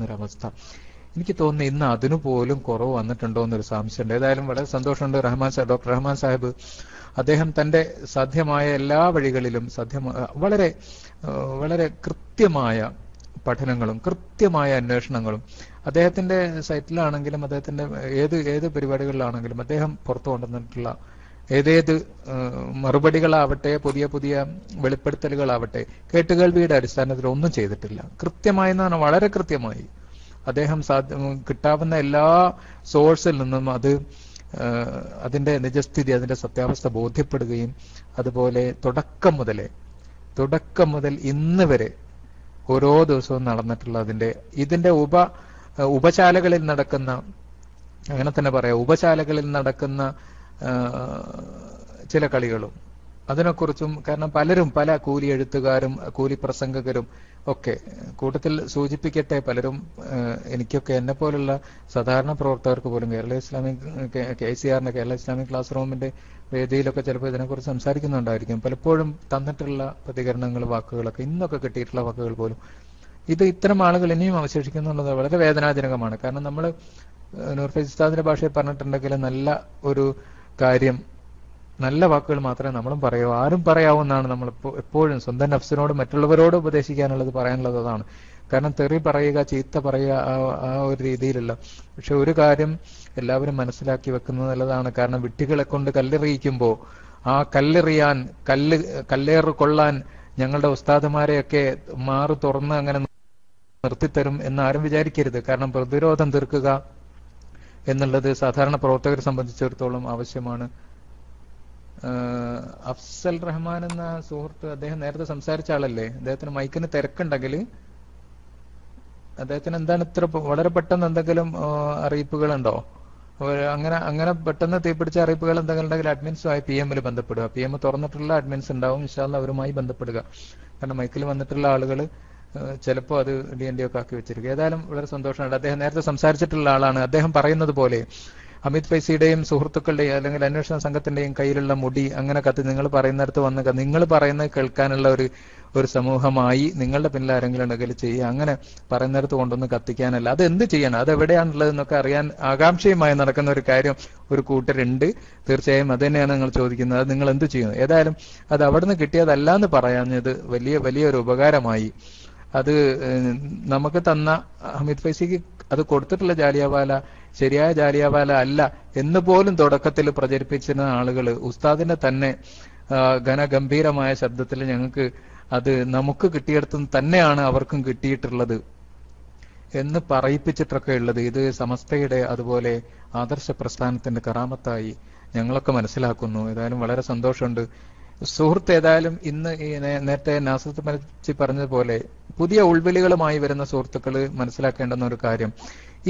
പോകുന്നൊരവസ്ഥ. എനിക്ക് തോന്നുന്നു ഇന്ന് അതിനുപോലും കുറവ് വന്നിട്ടുണ്ടോ എന്നൊരു സംശയമുണ്ട്. ഏതായാലും വളരെ സന്തോഷമുണ്ട്. ഡോക്ടർ റഹ്മാൻ സാഹിബ് അദ്ദേഹം തന്റെ സാധ്യമായ എല്ലാ വഴികളിലും വളരെ വളരെ കൃത്യമായ പഠനങ്ങളും കൃത്യമായ അന്വേഷണങ്ങളും അദ്ദേഹത്തിന്റെ സൈറ്റിലാണെങ്കിലും അദ്ദേഹത്തിന്റെ ഏത് പരിപാടികളിലാണെങ്കിലും അദ്ദേഹം പുറത്തു കൊണ്ടുവന്നിട്ടുള്ള ഏതേത് മറുപടികളാവട്ടെ, പുതിയ പുതിയ വെളിപ്പെടുത്തലുകളാവട്ടെ, കേട്ടുകേൾവിയുടെ അടിസ്ഥാനത്തിൽ ഒന്നും ചെയ്തിട്ടില്ല. കൃത്യമായി എന്ന് പറഞ്ഞാൽ വളരെ കൃത്യമായി അദ്ദേഹം കിട്ടാവുന്ന എല്ലാ സോഴ്സിൽ നിന്നും അതിന്റെ നിജസ്ഥിതി, അതിന്റെ സത്യാവസ്ഥ ബോധ്യപ്പെടുകയും അതുപോലെ തുടക്കം മുതൽ ഇന്ന് വരെ ഓരോ ദിവസവും നടന്നിട്ടുള്ള ഇതിന്റെ ഉപശാലകളിൽ നടക്കുന്ന, അങ്ങനെ തന്നെ പറയാം, ഉപശാലകളിൽ നടക്കുന്ന ചില കളികളും അതിനെക്കുറിച്ചും. കാരണം പല കൂലി എഴുത്തുകാരും കൂലി പ്രസംഗകരും ഒക്കെ കൂട്ടത്തിൽ സൂചിപ്പിക്കട്ടെ, പലരും എനിക്കൊക്കെ എന്നെ പോലുള്ള സാധാരണ പ്രവർത്തകർക്ക് പോലും Kerala Islamic KICR Kerala Islamic class റൂമിന്റെ വേദിയിലൊക്കെ ചിലപ്പോൾ ഇതിനെക്കുറിച്ച് സംസാരിക്കുന്നുണ്ടായിരിക്കും. പലപ്പോഴും തന്നിട്ടുള്ള പ്രതികരണങ്ങൾ, വാക്കുകളൊക്കെ, ഇന്നൊക്കെ കിട്ടിയിട്ടുള്ള വാക്കുകൾ പോലും ഇത്തരം ആളുകൾ ഇനിയും അവശേഷിക്കുന്നുള്ളത് വളരെ വേദനാജനകമാണ്. കാരണം നമ്മൾ നൂർ ഫൈസി ഉസ്താദിന്റെ ഭാഷയിൽ പറഞ്ഞിട്ടുണ്ടെങ്കിൽ നല്ല ഒരു കാര്യം, നല്ല വാക്കുകൾ മാത്രമേ നമ്മളും പറയൂ, ആരും പറയാവുന്നതാണ്. നമ്മൾ എപ്പോഴും സ്വന്തം നഫ്സിനോട് മറ്റുള്ളവരോട് ഉപദേശിക്കാനുള്ളത്, പറയാനുള്ളത് അതാണ്. കാരണം തെറി പറയുക, ചീത്ത പറയുക, ആ ഒരു രീതിയിലുള്ള. പക്ഷെ ഒരു കാര്യം എല്ലാവരും മനസ്സിലാക്കി വെക്കുന്നത് നല്ലതാണ്. കാരണം വിഡ്ഢികളെ കൊണ്ട് കല്ലെറിയിക്കുമ്പോൾ ആ കല്ലേറ് കൊള്ളാൻ ഞങ്ങളുടെ ഉസ്താദുമാരെയൊക്കെ തുറന്ന് അങ്ങനെ നിർത്തിത്തരും എന്നാരും വിചാരിക്കരുത്. കാരണം പ്രതിരോധം തീർക്കുക എന്നുള്ളത് സാധാരണ പ്രവർത്തകരെ സംബന്ധിച്ചിടത്തോളം ആവശ്യമാണ്. അഫ്സൽ റഹ്മാൻ എന്ന സുഹൃത്ത്, അദ്ദേഹം നേരത്തെ സംസാരിച്ച ആളല്ലേ, അദ്ദേഹത്തിന് മൈക്കിന് തിരക്കുണ്ടെങ്കിൽ അദ്ദേഹത്തിന് എന്താണ് വളരെ പെട്ടെന്ന് എന്തെങ്കിലും അറിയിപ്പുകളുണ്ടോ? അങ്ങനെ പെട്ടെന്ന് തീപിടിച്ച അറിയിപ്പുകൾ എന്തെങ്കിലും ഉണ്ടെങ്കിൽ അഡ്മിൻസുമായി PM ബന്ധപ്പെടുക. PM തുറന്നിട്ടുള്ള അഡ്മിൻസ് ഉണ്ടാവും, ഇൻഷാ അല്ലാഹ് അവരുമായി ബന്ധപ്പെടുക. കാരണം മൈക്കിൽ വന്നിട്ടുള്ള ആളുകൾ ചിലപ്പോൾ അത് DND ഒക്കെ ആക്കി വെച്ചിരിക്കും. ഏതായാലും വളരെ സന്തോഷമുണ്ട്. അദ്ദേഹം നേരത്തെ സംസാരിച്ചിട്ടുള്ള ആളാണ്. അദ്ദേഹം പറയുന്നത് പോലെ ഹമീദ് ഫൈസിയുടെയും സുഹൃത്തുക്കളുടെയും അല്ലെങ്കിൽ അന്വേഷണ സംഘത്തിന്റെയും കയ്യിലുള്ള മുടി അങ്ങനെ കത്തി നിങ്ങൾ പറയുന്നിടത്ത് വന്ന് നിങ്ങൾ പറയുന്നത് കേൾക്കാനുള്ള ഒരു സമൂഹമായി നിങ്ങളുടെ പിന്നിൽ ആരെങ്കിലും ഉണ്ടെങ്കിൽ ചെയ്യുക. അങ്ങനെ പറയുന്നിടത്ത് കൊണ്ടൊന്ന് കത്തിക്കാനല്ല. അത് എന്ത് ചെയ്യണം, അത് എവിടെയാണുള്ളതെന്നൊക്കെ അറിയാൻ ആകാംക്ഷയുമായി നടക്കുന്ന ഒരു കാര്യം ഒരു കൂട്ടരുണ്ട്. തീർച്ചയായും അത് തന്നെയാണ് നിങ്ങൾ ചോദിക്കുന്നത്. അത് നിങ്ങൾ എന്ത് ചെയ്യുന്നു? ഏതായാലും അത് അവിടുന്ന് കിട്ടിയതല്ല എന്ന് പറയാഞ്ഞത് വലിയൊരു ഉപകാരമായി. അത് നമുക്ക് തന്ന ഹമീദ് ഫൈസിക്ക് അത് കൊടുത്തിട്ടുള്ള ജാലിയവാല ശരിയായ ജാലിയവാല അല്ല എന്ന് പോലും തുടക്കത്തിൽ പ്രചരിപ്പിച്ചിരുന്ന ആളുകൾ ഉസ്താദിന്റെ തന്നെ ഘനഗംഭീരമായ ശബ്ദത്തിൽ ഞങ്ങൾക്ക് അത് നമുക്ക് കിട്ടിയിടത്തു തന്നെയാണ് അവർക്കും കിട്ടിയിട്ടുള്ളത് എന്ന് പറയിപ്പിച്ചിട്ടൊക്കെ ഉള്ളത് ഇത് സമസ്തയുടെ അതുപോലെ ആദർശ പ്രസ്ഥാനത്തിന്റെ കറാമത്തായി ഞങ്ങളൊക്കെ മനസ്സിലാക്കുന്നു. ഏതായാലും വളരെ സന്തോഷമുണ്ട്. സുഹൃത്ത് ഏതായാലും ഇന്ന് ഈ നേരത്തെ നാസത്ത് മരിച്ച് പറഞ്ഞതുപോലെ പുതിയ ഉൾവിളികളുമായി വരുന്ന സുഹൃത്തുക്കൾ മനസ്സിലാക്കേണ്ടുന്ന ഒരു കാര്യം,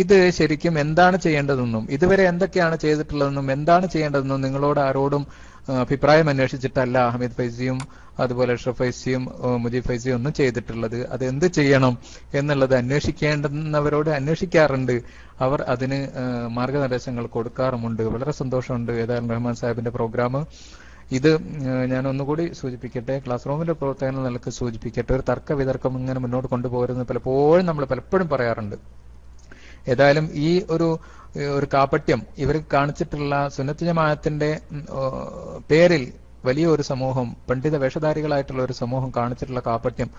ഇത് ശരിക്കും എന്താണ് ചെയ്യേണ്ടതെന്നും ഇതുവരെ എന്തൊക്കെയാണ് ചെയ്തിട്ടുള്ളതെന്നും എന്താണ് ചെയ്യേണ്ടതെന്നും നിങ്ങളോട് ആരോടും അഭിപ്രായം അന്വേഷിച്ചിട്ടല്ല ഹമീദ് ഫൈസിയും അതുപോലെ അഷ്റഫ് ഫൈസിയും മുജീബ് ഫൈസിയും ഒന്നും ചെയ്തിട്ടുള്ളത്. അത് എന്ത് ചെയ്യണം എന്നുള്ളത് അന്വേഷിക്കേണ്ടുന്നവരോട് അന്വേഷിക്കാറുണ്ട്. അവർ അതിന് മാർഗനിർദ്ദേശങ്ങൾ കൊടുക്കാറുമുണ്ട്. വളരെ സന്തോഷമുണ്ട്. ഏതായാലും റഹ്മാൻ സാഹിബിന്റെ പ്രോഗ്രാം ഇത് ഞാൻ ഒന്നുകൂടി സൂചിപ്പിക്കട്ടെ, ക്ലാസ് റൂമിന്റെ പ്രവർത്തകൻ നിലക്ക് സൂചിപ്പിക്കട്ടെ, ഒരു തർക്ക വിതർക്കം ഇങ്ങനെ മുന്നോട്ട് കൊണ്ടുപോകരുതെന്ന് പലപ്പോഴും പറയാറുണ്ട്. ഏതായാലും ഈ ഒരു കാപട്യം ഇവർ കാണിച്ചിട്ടുള്ള സുന്നത്ത് ജമാഅത്തിന്റെ പേരിൽ വലിയൊരു സമൂഹം, പണ്ഡിത വേഷധാരികളായിട്ടുള്ള ഒരു സമൂഹം കാണിച്ചിട്ടുള്ള കാപട്യം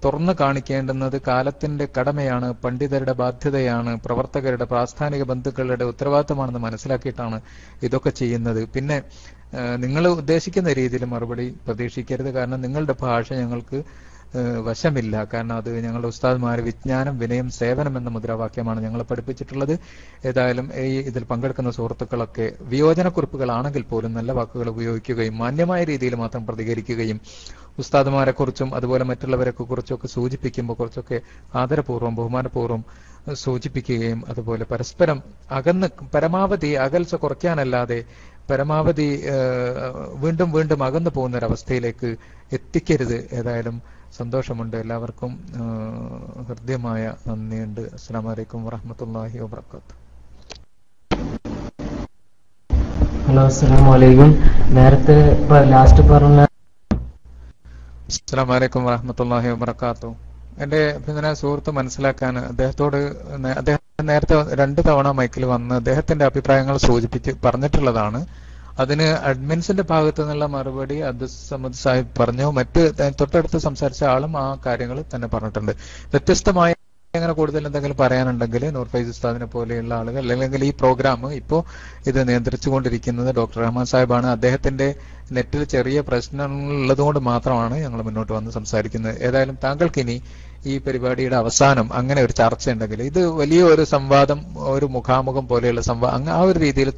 തുറന്നു കാണിക്കേണ്ടുന്നത് കാലത്തിന്റെ കടമയാണ്, പണ്ഡിതരുടെ ബാധ്യതയാണ്, പ്രവർത്തകരുടെ പ്രാസ്ഥാനിക ബന്ധുക്കളുടെ ഉത്തരവാദിത്തമാണെന്ന് മനസ്സിലാക്കിയിട്ടാണ് ഇതൊക്കെ ചെയ്യുന്നത്. പിന്നെ നിങ്ങൾ ഉദ്ദേശിക്കുന്ന രീതിയിൽ മറുപടി പ്രതീക്ഷിക്കരുത്. കാരണം നിങ്ങളുടെ ഭാഷ ഞങ്ങൾക്ക് വശമില്ല. കാരണം അത് ഞങ്ങളുടെ ഉസ്താദ്മാര് വിജ്ഞാനം, വിനയം, സേവനം എന്ന മുദ്രാവാക്യമാണ് ഞങ്ങളെ പഠിപ്പിച്ചിട്ടുള്ളത്. ഏതായാലും ഇതിൽ പങ്കെടുക്കുന്ന സുഹൃത്തുക്കളൊക്കെ വിയോജനക്കുറിപ്പുകളാണെങ്കിൽ പോലും നല്ല വാക്കുകൾ ഉപയോഗിക്കുകയും മാന്യമായ രീതിയിൽ മാത്രം പ്രതികരിക്കുകയും ഉസ്താദ്മാരെ കുറിച്ചും അതുപോലെ മറ്റുള്ളവരെ കുറിച്ചൊക്കെ സൂചിപ്പിക്കുമ്പോൾ കുറച്ചൊക്കെ ആദരപൂർവ്വം ബഹുമാനപൂർവ്വം സൂചിപ്പിക്കുകയും അതുപോലെ പരസ്പരം പരമാവധി അകൽച്ച കുറയ്ക്കാനല്ലാതെ പരമാവധി വീണ്ടും വീണ്ടും അകന്നു പോകുന്ന ഒരവസ്ഥയിലേക്ക് എത്തിക്കരുത്. ഏതായാലും സന്തോഷമുണ്ട്. എല്ലാവർക്കും ഹൃദ്യമായ നന്ദിയുണ്ട്. അസ്സലാമു അലൈക്കും വറഹ്മത്തുള്ളാഹി വബറകാതുഹു. ഹലോ, അസ്സലാമു അലൈക്കും. നേരത്തെ ലാസ്റ്റ് പറഞ്ഞ അസ്സലാമു അലൈക്കും വറഹ്മത്തുള്ളാഹി വബറകാതുഹു. എന്റെ പിന്നെ സുഹൃത്ത് മനസ്സിലാക്കാൻ അദ്ദേഹത്തോട് അദ്ദേഹം നേരത്തെ 2 തവണ മൈക്കിൽ വന്ന് അദ്ദേഹത്തിന്റെ അഭിപ്രായങ്ങൾ പറഞ്ഞിട്ടുള്ളതാണ്. അതിന് അഡ്മിൻസിന്റെ ഭാഗത്തു നിന്നുള്ള മറുപടി അബ്ദുൽ സമദ് സാഹിബ് പറഞ്ഞു. മറ്റ് തൊട്ടടുത്ത് സംസാരിച്ച ആളും ആ കാര്യങ്ങൾ തന്നെ പറഞ്ഞിട്ടുണ്ട്. വ്യത്യസ്തമായ അങ്ങനെ കൂടുതൽ എന്തെങ്കിലും പറയാനുണ്ടെങ്കിൽ നൂർ ഫൈസ് ഉസ്താദിനെ പോലെയുള്ള ആളുകൾ, അല്ലെങ്കിൽ ഈ പ്രോഗ്രാം ഇപ്പോൾ ഇത് നിയന്ത്രിച്ചുകൊണ്ടിരിക്കുന്നത് ഡോക്ടർ റഹ്മാൻ സാഹിബാണ്. അദ്ദേഹത്തിന്റെ നെറ്റിൽ ചെറിയ പ്രശ്നങ്ങളുള്ളതുകൊണ്ട് മാത്രമാണ് ഞങ്ങൾ മുന്നോട്ട് വന്ന് സംസാരിക്കുന്നത്. ഏതായാലും താങ്കൾക്കിനി ഈ പരിപാടിയുടെ അവസാനം അങ്ങനെ ഒരു ചർച്ച ഉണ്ടെങ്കിൽ ഇത് വലിയ ഒരു സംവാദം, ഒരു മുഖാമുഖം പോലെയുള്ള സംവാദം ആ ഒരു രീതിയിൽ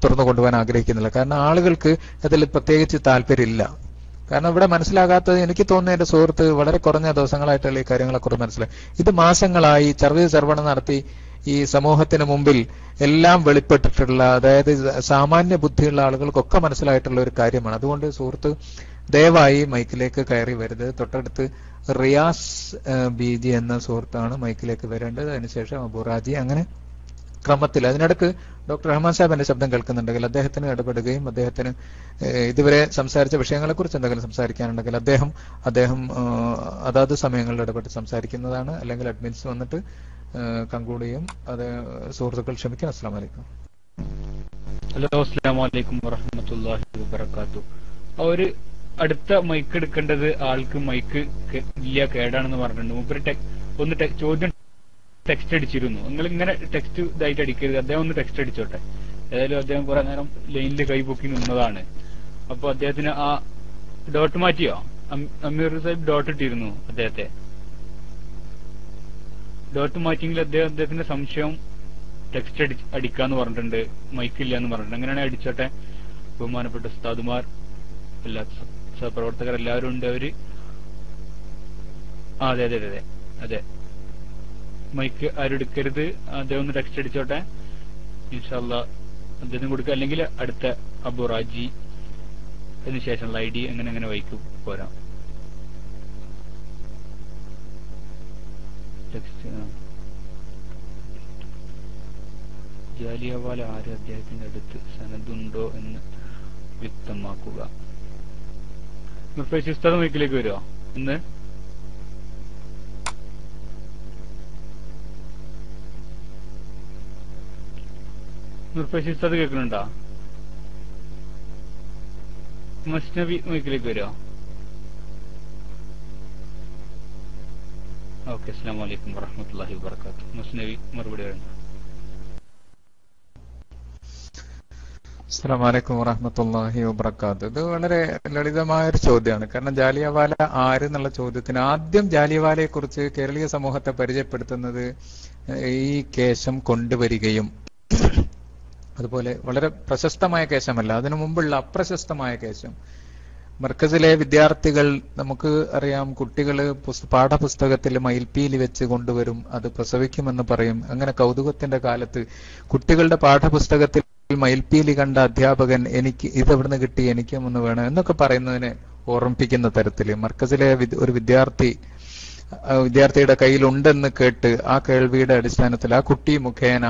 തുറന്നു കൊണ്ടുപോകാൻ ആഗ്രഹിക്കുന്നില്ല. കാരണം ആളുകൾക്ക് അതിൽ പ്രത്യേകിച്ച് താല്പര്യമില്ല. കാരണം ഇവിടെ മനസ്സിലാകാത്തത് എനിക്ക് തോന്നുന്നു എന്റെ സുഹൃത്ത് വളരെ കുറഞ്ഞ ദിവസങ്ങളായിട്ടുള്ള ഈ കാര്യങ്ങളെക്കുറിച്ച് മനസ്സിലായി. ഇത് മാസങ്ങളായി സർവണം നടത്തി ഈ സമൂഹത്തിന് മുമ്പിൽ എല്ലാം വെളിപ്പെട്ടിട്ടുള്ള, അതായത് സാമാന്യ ബുദ്ധിയുള്ള ആളുകൾക്കൊക്കെ മനസ്സിലായിട്ടുള്ള ഒരു കാര്യമാണ്. അതുകൊണ്ട് സുഹൃത്ത് ദയവായി മൈക്കിലേക്ക് കയറി വരുന്നത്. തൊട്ടടുത്ത് റിയാസ് ബിജി എന്ന സുഹൃത്താണ് മൈക്കിലേക്ക് വരേണ്ടത്. അതിനുശേഷം അബുറാജി, അങ്ങനെ ക്രമത്തിൽ. അതിനിടക്ക് ഡോക്ടർ റഹ്മാൻ സാഹിബ് എന്റെ ശബ്ദം കേൾക്കുന്നുണ്ടെങ്കിൽ അദ്ദേഹത്തിന് ഇടപെടുകയും അദ്ദേഹത്തിന് ഇതുവരെ സംസാരിച്ച വിഷയങ്ങളെ കുറിച്ച് എന്തെങ്കിലും സംസാരിക്കാനുണ്ടെങ്കിൽ അദ്ദേഹം അതാത് സമയങ്ങളിൽ ഇടപെട്ട് സംസാരിക്കുന്നതാണ്. അല്ലെങ്കിൽ അഡ്മിൻസ് വന്നിട്ട് കൺക്ലൂഡ് ചെയ്യും. അത് സുഹൃത്തുക്കൾ ക്ഷമിക്കണം. അസ്സലാമു അലൈക്കും. ഹലോ, അസ്സലാമു അലൈക്കും വറഹ്മത്തുള്ളാഹി വബറകാതുഹു. ഒരു അടുത്ത മൈക്ക് എടുക്കേണ്ടത് ആൾക്ക് മൈക്ക് ഇല്ല, കേടാണെന്ന് പറഞ്ഞിട്ടുണ്ട്. മൂപ്പര് ചോദ്യം ടെക്സ്റ്റ് അടിച്ചിരുന്നു. നിങ്ങൾ ഇങ്ങനെ ടെക്സ്റ്റ് ഇതായിട്ട് അടിക്കരുത്, അദ്ദേഹം ഒന്ന് ടെക്സ്റ്റ് അടിച്ചോട്ടെ. ഏതായാലും അദ്ദേഹം കുറെ നേരം ലൈനിൽ കൈപൊക്കി നിന്നതാണ്. അപ്പൊ അദ്ദേഹത്തിന് ആ ഡോട്ട് മാറ്റിയോ? അമീർ സാഹിബ് ഡോട്ട് ഇട്ടിരുന്നു. അദ്ദേഹത്തെ ഡോട്ട് മാറ്റിയെങ്കിൽ അദ്ദേഹത്തിന്റെ സംശയം ടെക്സ്റ്റ് അടിക്കാന്ന് പറഞ്ഞിട്ടുണ്ട്, മൈക്കില്ല എന്ന് പറഞ്ഞിട്ടുണ്ട്. അങ്ങനെയാണെങ്കിൽ അടിച്ചോട്ടെ. ബഹുമാനപ്പെട്ട ഉസ്താദുമാർ, എല്ലാ സഹപ്രവർത്തകർ എല്ലാവരും ഉണ്ട്. അവര് അതെ അതെ അതെ അതെ മൈക്ക് ആരും എടുക്കരുത്. അദ്ദേഹം ഒന്ന് ടെക്സ്റ്റ് അടിച്ചോട്ടെ. ഇൻഷാ അല്ലാഹ് അദ്ദേഹം കൊടുക്കുക. അല്ലെങ്കിൽ അടുത്ത അബുറാജി, അതിനുശേഷമുള്ള ID അങ്ങനെ വൈക്ക് പോരാം. ടെക്സ്റ്റ് ജാലിയവാല ആര് അദ്ദേഹത്തിന്റെ അടുത്ത് സനദുണ്ടോ എന്ന് വ്യക്തമാക്കുക. ഉസ്താദ് മൈക്കിലേക്ക് വരുമോ ഇന്ന്? ഉസ്താദ് കേൾക്കുന്നുണ്ടോ? മസ്നവി മൈക്കിലേക്ക് വരുമോ? ഓക്കെ. അസ്സലാമു അലൈക്കും വറഹ്മത്തുള്ളാഹി വബറകാതുഹു. മസ്നവി മറുപടി പറയുന്നു. അസ്സലാമു അലൈക്കും വറഹ്മത്തുള്ളാഹി വബറകാതുഹു. ഇത് വളരെ ലളിതമായ ഒരു ചോദ്യമാണ്. കാരണം ജാലിയവാല ആര് എന്നുള്ള ചോദ്യത്തിന് ആദ്യം ജാലിയവാലയെ കുറിച്ച് കേരളീയ സമൂഹത്തെ പരിചയപ്പെടുത്തുന്നത് ഈ കേശം കൊണ്ടുവരികയും, അതുപോലെ വളരെ പ്രശസ്തമായ കേശമല്ല, അതിനു മുമ്പുള്ള അപ്രശസ്തമായ കേശം. മർക്കസിലെ വിദ്യാർത്ഥികൾ, നമുക്ക് അറിയാം, കുട്ടികൾ പാഠപുസ്തകത്തിൽ മയിൽപ്പീലി വെച്ച് കൊണ്ടുവരും, അത് പ്രസവിക്കുമെന്ന് പറയും. അങ്ങനെ കൗതുകത്തിന്റെ കാലത്ത് കുട്ടികളുടെ പാഠപുസ്തകത്തിൽ മയിൽപ്പീലി കണ്ട അധ്യാപകൻ എനിക്ക് ഇതെവിടുന്ന് കിട്ടി, എനിക്കും ഒന്ന് വേണം എന്നൊക്കെ പറയുന്നതിനെ ഓർമ്മിപ്പിക്കുന്ന തരത്തിൽ മർക്കസിലെ ഒരു വിദ്യാർത്ഥിയുടെ കയ്യിലുണ്ടെന്ന് കേട്ട് ആ കേൾവിയുടെ അടിസ്ഥാനത്തിൽ ആ കുട്ടി മുഖേന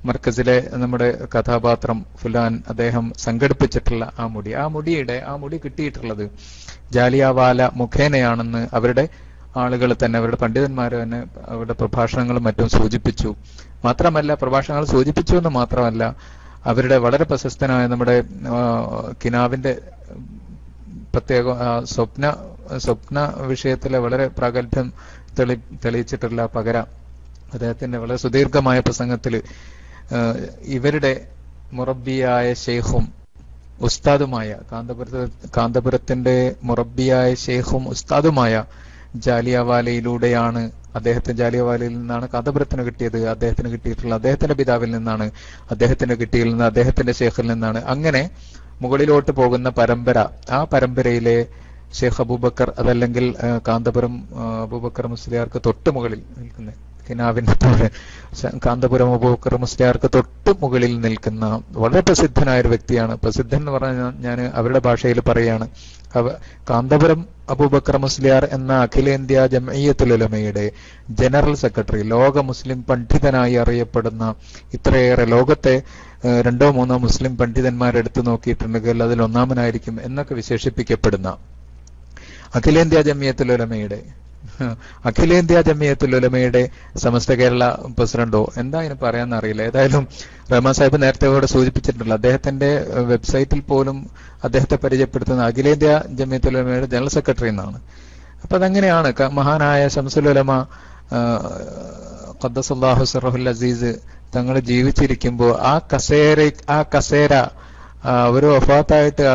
മർക്കസിലെ നമ്മുടെ കഥാപാത്രം ഫുലാൻ അദ്ദേഹം സംഘടിപ്പിച്ചിട്ടുള്ള ആ മുടി കിട്ടിയിട്ടുള്ളത് ജാലിയവാല മുഖേനയാണെന്ന് അവരുടെ ആളുകൾ തന്നെ, അവരുടെ പണ്ഡിതന്മാർ തന്നെ അവരുടെ പ്രഭാഷണങ്ങളും മറ്റും സൂചിപ്പിച്ചു. മാത്രമല്ല, പ്രഭാഷണങ്ങൾ സൂചിപ്പിച്ചു എന്ന് മാത്രമല്ല, അവരുടെ വളരെ പ്രശസ്തനായ നമ്മുടെ കിനാവിന്റെ പ്രത്യേക സ്വപ്ന വിഷയത്തിലെ വളരെ പ്രാഗൽഭ്യം തെളിയിച്ചിട്ടുള്ള പകര അദ്ദേഹത്തിന്റെ വളരെ സുദീർഘമായ പ്രസംഗത്തിൽ ഇവരുടെ മുറബിയായ ഷെയ്ഖും ഉസ്താദുമായ കാന്തപുരത്തിന്റെ മുറബിയായ ഷെയ്ഖും ഉസ്താദുമായ ജാലിയവാലയിലൂടെയാണ് ജാലിയവാലയിൽ നിന്നാണ് കാന്തപുരത്തിന് കിട്ടിയത്. അദ്ദേഹത്തിന് കിട്ടിയിട്ടുള്ള അദ്ദേഹത്തിന്റെ പിതാവിൽ നിന്നാണ്, അദ്ദേഹത്തിന്റെ അദ്ദേഹത്തിന്റെ ഷെയ്ഖിൽ നിന്നാണ്. അങ്ങനെ മുകളിലോട്ട് പോകുന്ന പരമ്പര, ആ പരമ്പരയിലെ ഷെയ്ഖ് അബൂബക്കർ, അതല്ലെങ്കിൽ കാന്തപുരം അബൂബക്കർ മുസ്ലിയാർക്ക് തൊട്ട് മുകളിൽ നിൽക്കുന്ന കിനാവിന്റെ കാന്തപുരം അബൂബക്കർ മുസ്ലിയാർക്ക് തൊട്ട് മുകളിൽ നിൽക്കുന്ന വളരെ പ്രസിദ്ധനായ ഒരു വ്യക്തിയാണ്. പ്രസിദ്ധൻ എന്ന് പറഞ്ഞാൽ ഞാൻ അവരുടെ ഭാഷയിൽ പറയുകയാണ്, കാന്തപുരം അബൂബക്കർ മുസ്ലിയാർ എന്ന അഖിലേന്ത്യാ ജംഇയ്യത്തുൽ ഉലമയുടെ ജനറൽ സെക്രട്ടറി, ലോക മുസ്ലിം പണ്ഡിതനായി അറിയപ്പെടുന്ന, ഇത്രയേറെ ലോകത്തെ 2-3 മുസ്ലിം പണ്ഡിതന്മാരെടുത്തു നോക്കിയിട്ടുണ്ടെങ്കിൽ അതിൽ ഒന്നാമനായിരിക്കും എന്നൊക്കെ വിശേഷിപ്പിക്കപ്പെടുന്ന അഖിലേന്ത്യാ ജംഇയ്യത്തുൽ ഉലമയുടെ അഖിലേന്ത്യാ ജമിയത്തുൽ ഉലമയുടെ സമസ്ത കേരള പ്രസിഡന്റോ എന്താ അതിന് പറയാന്ന് അറിയില്ല. ഏതായാലും റഹ്മാൻ സാഹിബ് നേരത്തെ ഇവിടെ സൂചിപ്പിച്ചിട്ടുണ്ടല്ലോ, അദ്ദേഹത്തിന്റെ വെബ്സൈറ്റിൽ പോലും അദ്ദേഹത്തെ പരിചയപ്പെടുത്തുന്ന അഖിലേന്ത്യാ ജമിയത്തുൽ ഉലമയുടെ ജനറൽ സെക്രട്ടറി എന്നാണ്. അപ്പൊ അതങ്ങനെയാണ്. മഹാനായ ശംസുൽ ഉലമ ഖദ്ദസല്ലാഹു സിറഹുൽ അസീസ് തങ്ങൾ ജീവിച്ചിരിക്കുമ്പോൾ ആ കസേര ഒരു വഫാത്തായിട്ട്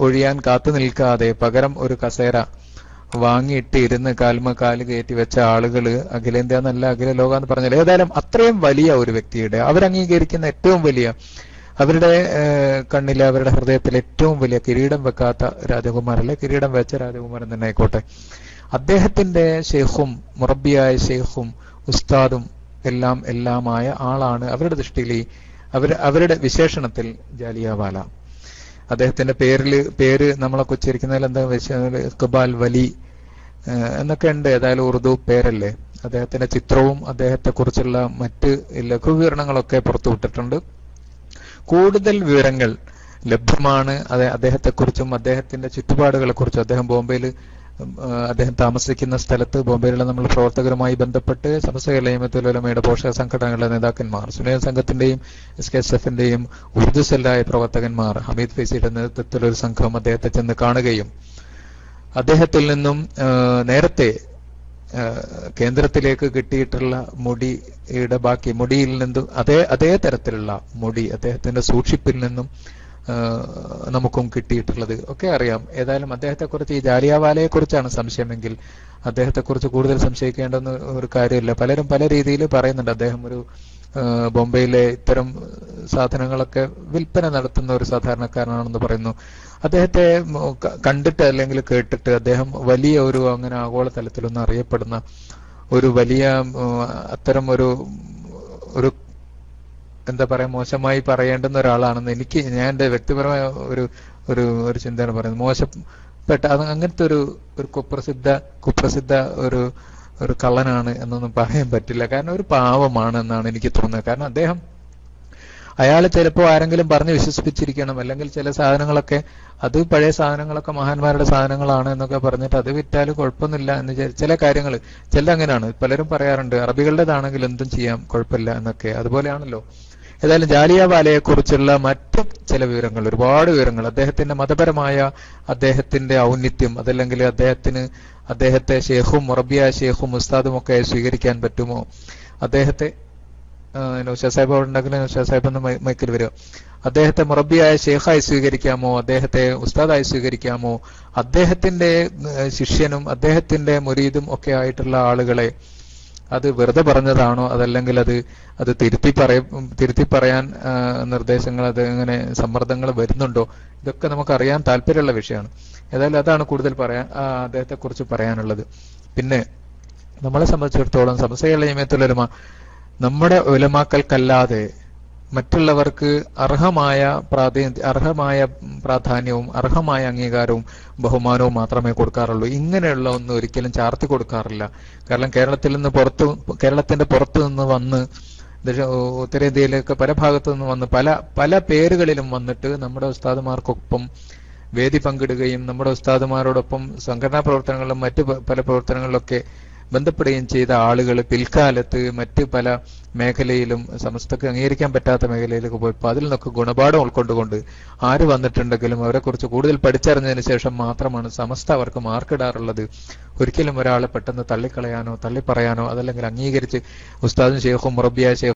ഒഴിയാൻ കാത്തു നിൽക്കാതെ പകരം ഒരു കസേര വാങ്ങിയിട്ട് ഇരുന്ന് കാല് കയറ്റി വെച്ച ആളുകള് അഖിലേന്ത്യ എന്നല്ല അഖില ലോക എന്ന് പറഞ്ഞാൽ ഏതായാലും അത്രയും വലിയ ഒരു വ്യക്തിയുടെ അവരംഗീകരിക്കുന്ന ഏറ്റവും വലിയ, അവരുടെ കണ്ണിലെ അവരുടെ ഹൃദയത്തിൽ ഏറ്റവും വലിയ കിരീടം വെക്കാത്ത രാജകുമാരല്ലേ, കിരീടം വെച്ച രാജകുമാരൻ തന്നെ ആയിക്കോട്ടെ, അദ്ദേഹത്തിന്റെ ഷെയ്ഖും മുറബിയായ ഷെയ്ഖും ഉസ്താദും എല്ലാമായ ആളാണ് അവരുടെ ദൃഷ്ടിയിൽ, അവരുടെ വിശേഷണത്തിൽ ജാലിയവാല. അദ്ദേഹത്തിന്റെ പേര് നമ്മളൊക്കെ ഉച്ചരിക്കുന്നതിൽ എന്താ വെച്ചാൽ ഇഖ്ബാൽ വലി എന്നൊക്കെ ഉണ്ട്. ഏതായാലും ഉറുദു പേരല്ലേ. അദ്ദേഹത്തിന്റെ ചിത്രവും അദ്ദേഹത്തെ കുറിച്ചുള്ള മറ്റ് ലഘുവിവരണങ്ങളൊക്കെ പുറത്തുവിട്ടിട്ടുണ്ട്. കൂടുതൽ വിവരങ്ങൾ ലഭ്യമാണ് അദ്ദേഹത്തെക്കുറിച്ചും അദ്ദേഹത്തിന്റെ ചുറ്റുപാടുകളെ കുറിച്ചും. അദ്ദേഹം ബോംബെയിൽ അദ്ദേഹം താമസിക്കുന്ന സ്ഥലത്ത് ബോംബെയിലുള്ള നമ്മൾ പ്രവർത്തകരുമായി ബന്ധപ്പെട്ട് സമസ്ത കേരള ജമിയത്തുൽ ഉലമയുടെ പോഷക സംഘടനകളുടെ നേതാക്കന്മാർ, സുന്നത്ത് സംഘത്തിന്റെയും SKSF-ന്റെയും ഉറുദു സെല്ലായ പ്രവർത്തകന്മാർ, ഹമീദ് ഫൈസിയുടെ നേതൃത്വത്തിലൊരു സംഘം അദ്ദേഹത്തെ ചെന്ന് കാണുകയും അദ്ദേഹത്തിൽ നിന്നും നേരത്തെ കേന്ദ്രത്തിലേക്ക് കിട്ടിയിട്ടുള്ള മുടിയുടെ ബാക്കി മുടിയിൽ നിന്നും അതേ തരത്തിലുള്ള മുടി അദ്ദേഹത്തിന്റെ സൂക്ഷിപ്പിൽ നിന്നും നമുക്കും കിട്ടിയിട്ടുള്ളത് ഒക്കെ അറിയാം. ഏതായാലും അദ്ദേഹത്തെക്കുറിച്ച് ഈ ജാലിയവാലയെ കുറിച്ചാണ് സംശയമെങ്കിൽ അദ്ദേഹത്തെക്കുറിച്ച് കൂടുതൽ സംശയിക്കേണ്ടെന്ന് ഒരു കാര്യമില്ല. പലരും പല രീതിയിൽ പറയുന്നുണ്ട്. അദ്ദേഹം ഒരു ബോംബെയിലെ ഇത്തരം സാധനങ്ങളൊക്കെ വിൽപ്പന നടത്തുന്ന ഒരു സാധാരണക്കാരനാണെന്ന് പറയുന്നു. അദ്ദേഹത്തെ കണ്ടിട്ട് അല്ലെങ്കിൽ കേട്ടിട്ട് അദ്ദേഹം വലിയ ഒരു അങ്ങനെ ആഗോളതലത്തിലൊന്നും അറിയപ്പെടുന്ന ഒരു വലിയ അത്തരം ഒരു എന്താ പറയാ മോശമായി പറയേണ്ടുന്ന ഒരാളാണെന്ന് ഞാൻ എന്റെ വ്യക്തിപരമായ ഒരു ചിന്തയാണ് പറയുന്നത്. മോശപ്പെട്ട അങ്ങനത്തെ ഒരു കുപ്രസിദ്ധ ഒരു കള്ളനാണ് എന്നൊന്നും പറയാൻ പറ്റില്ല. കാരണം ഒരു പാവമാണ് എന്നാണ് എനിക്ക് തോന്നുന്നത്. കാരണം അയാൾ ചിലപ്പോൾ ആരെങ്കിലും പറഞ്ഞ് വിശ്വസിപ്പിച്ചിരിക്കണം, അല്ലെങ്കിൽ ചില സാധനങ്ങളൊക്കെ അത് പഴയ സാധനങ്ങളൊക്കെ മഹാന്മാരുടെ സാധനങ്ങളാണ് എന്നൊക്കെ പറഞ്ഞിട്ട് അത് വിറ്റാലും കുഴപ്പമൊന്നുമില്ല എന്ന് ചില കാര്യങ്ങൾ അങ്ങനെയാണ്. പലരും പറയാറുണ്ട് അറബികളുടേതാണെങ്കിൽ എന്തും ചെയ്യാം കുഴപ്പമില്ല എന്നൊക്കെ. അതുപോലെയാണല്ലോ. ഏതായാലും ജാലിയവാലയെ കുറിച്ചുള്ള മറ്റു ചില വിവരങ്ങൾ, ഒരുപാട് വിവരങ്ങൾ, അദ്ദേഹത്തിന്റെ മതപരമായ അദ്ദേഹത്തിന്റെ ഔന്നിത്യം, അതല്ലെങ്കിൽ അദ്ദേഹത്തെ ഷെയ്ഖും മുറബിയായ ഷെയ്ഖും ഉസ്താദും ഒക്കെ സ്വീകരിക്കാൻ പറ്റുമോ, അദ്ദേഹത്തെ നൗഷാദ് സാഹിബ് അവിടെ ഉണ്ടെങ്കിൽ നൗഷാദ് സാഹിബ് എന്ന് മൈക്കിൽ വരിക, അദ്ദേഹത്തെ മുറബിയായ ഷെയ്ഖായി സ്വീകരിക്കാമോ, അദ്ദേഹത്തെ ഉസ്താദായി സ്വീകരിക്കാമോ, അദ്ദേഹത്തിന്റെ ശിഷ്യനും അദ്ദേഹത്തിന്റെ മുരീദും ഒക്കെ ആയിട്ടുള്ള ആളുകളെ അത് വെറുതെ പറഞ്ഞതാണോ, അതല്ലെങ്കിൽ അത് തിരുത്തി പറയാൻ നിർദ്ദേശങ്ങൾ, അത് അങ്ങനെ സമ്മർദ്ദങ്ങൾ വരുന്നുണ്ടോ, ഇതൊക്കെ നമുക്കറിയാൻ താല്പര്യമുള്ള വിഷയമാണ്. ഏതായാലും അതാണ് കൂടുതൽ അദ്ദേഹത്തെ കുറിച്ച് പറയാനുള്ളത്. പിന്നെ നമ്മളെ സംബന്ധിച്ചിടത്തോളം സമസ്ത കേരള ജമിയത്തുൽ ഉലമ നമ്മുടെ ഉലമാക്കൾക്കല്ലാതെ മറ്റുള്ളവർക്ക് അർഹമായ പ്രാധാന്യവും അർഹമായ അംഗീകാരവും ബഹുമാനവും മാത്രമേ കൊടുക്കാറുള്ളൂ. ഇങ്ങനെയുള്ള ഒന്നും ഒരിക്കലും ചാർത്തി കൊടുക്കാറില്ല. കാരണം കേരളത്തിന്റെ പുറത്തു നിന്ന് വന്ന് ഉത്തരേന്ത്യയിലേക്ക് പല ഭാഗത്തു നിന്ന് വന്ന് പല പേരുകളിലും വന്നിട്ട് നമ്മുടെ ഉസ്താദുമാർക്കൊപ്പം വേദി പങ്കിടുകയും നമ്മുടെ ഉസ്താദുമാരോടൊപ്പം സംഘടനാ പ്രവർത്തനങ്ങളിലും മറ്റു പല പ്രവർത്തനങ്ങളിലൊക്കെ ബന്ധപ്പെടുകയും ചെയ്ത ആളുകൾ പിൽക്കാലത്ത് മറ്റ് പല മേഖലയിലും സമസ്തക്ക് അംഗീകരിക്കാൻ പറ്റാത്ത മേഖലയിലേക്ക് പോയപ്പോൾ അതിൽ നിന്നൊക്കെ ഗുണപാഠം ഉൾക്കൊണ്ടുകൊണ്ട് ആര് വന്നിട്ടുണ്ടെങ്കിലും അവരെക്കുറിച്ച് കൂടുതൽ പഠിച്ചറിഞ്ഞതിന് ശേഷം മാത്രമാണ് സമസ്ത അവർക്ക് മാർക്കിടാറുള്ളത്. ഒരിക്കലും ഒരാളെ പെട്ടെന്ന് തള്ളിക്കളയാനോ തള്ളിപ്പറയാനോ അതല്ലെങ്കിൽ അംഗീകരിച്ച് ഉസ്താദും ഷെയ്ഖും മുറബിയായ